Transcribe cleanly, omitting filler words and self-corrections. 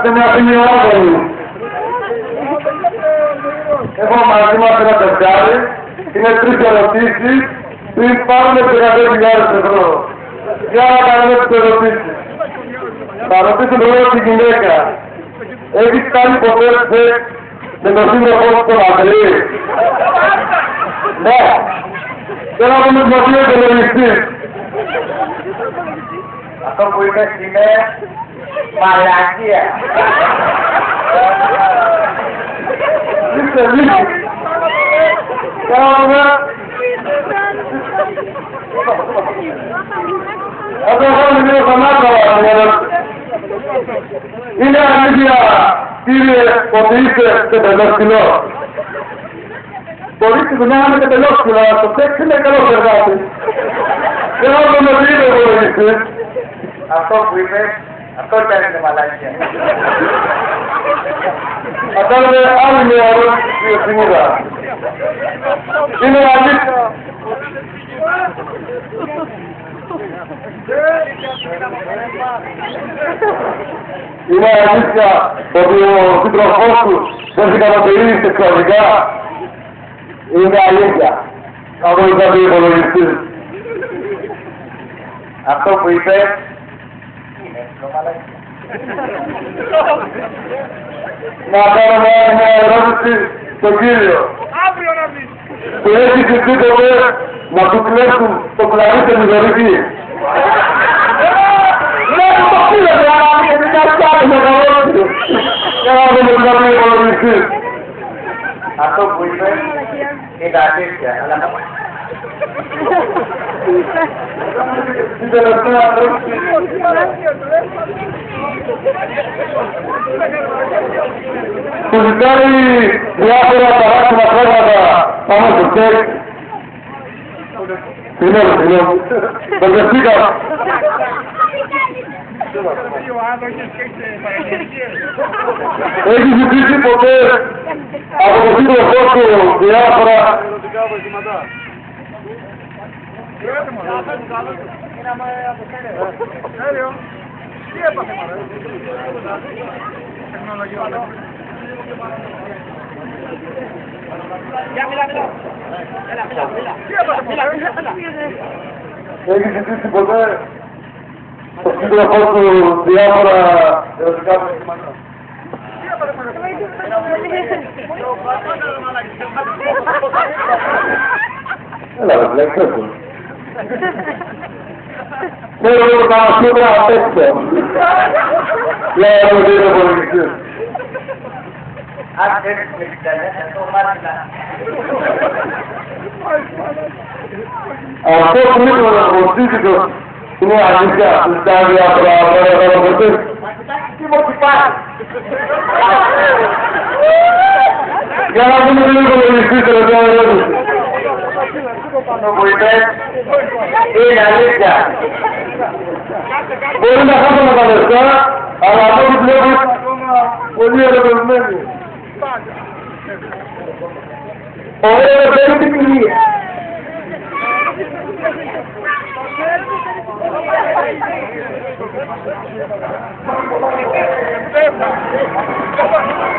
Δεν με αφήνει ο Άδωνης. Έχω μαζί μας ένα τεστάρι, είναι 3 ερωτήσεις, πριν πάρουμε 15.000 ευρώ. Για να κάνουμε τις ερωτήσεις. Θα ρωτήσω τώρα τη γυναίκα. Έχεις κάνει ποτέ σεξ με τον σύντροφό σου τον Αντρή? Ναι. Θέλω να μου δημοσίου υπολογιστής. Αυτό που είπες είναι μαλακία. Είστε λίγοι. Κάνουμε. Αυτό είναι λίγο θανάτωμα. Είναι αλήθεια, κύριε, ότι είστε τετελόσκυλο? Μπορείς τη δουλειά να είναι τετελόσκυλο, αλλά το σεξ είναι καλός εργάτης. Δεν θα το με δείτε υπολογιστής. Αυτό που είπες, αυτό κι αν είναι μαλακία. Θα κάνουμε άλλη μια ερώτηση στη Ευθυμίδα. Είναι αλήθεια. Είναι αλήθεια ότι ο σύντροφός του δεν σε καταπερίζει σεξουαλικά? Είναι αλήθεια. Θα βοηθάτε υπολογιστής. Αυτό που είπες είναι μαλακία. Να κάνουμε άλλη μια ερώτηση στον κύριο. Που έχει ζητήσει ποτέ να του κλέψουν το κλαρί και τη δωρητή? Ναι, το φίλετε, αλλά και την καστάρι με καλώση. Για να δούμε τι θα πει υπολογιστής. Αυτό που είπες είναι αλήθεια, αλλά Την τελευταία ερώτηση. Που ζητάει διάφορα παράξενα πράγματα πάνω στο σεξ. Συγγνώμη. Μπερδευτήκα. Έχει ζητήσει ποτέ από το σύντροφό του διάφορα... Έχει ζητήσει ποτέ το σύντροφό του διάφορα ερωτικά προβλήματα? Έλα ρε βλέξτε το. Θέλω να κάνω σίγουρα απ' έξω. Λέω να μου δείτε υπολογιστής. αν θέλεις με την ταλέντα, το μάθηνα. Αυτό που είναι το ναρκωτήτικο είναι αλήθεια, ζητάει διάφορα παραδοτές. Τι μου τι πάει. Για να δούμε λίγο υπολογιστή τελευταία ερώτηση. Το που είπες είναι αλήθεια. Μπορεί να χάσαμε τα λεφτά, αλλά από ό,τι βλέπω ακόμα πολύ ερωτευμένοι. Ωραία, παίρνει την ποινία. Thank you.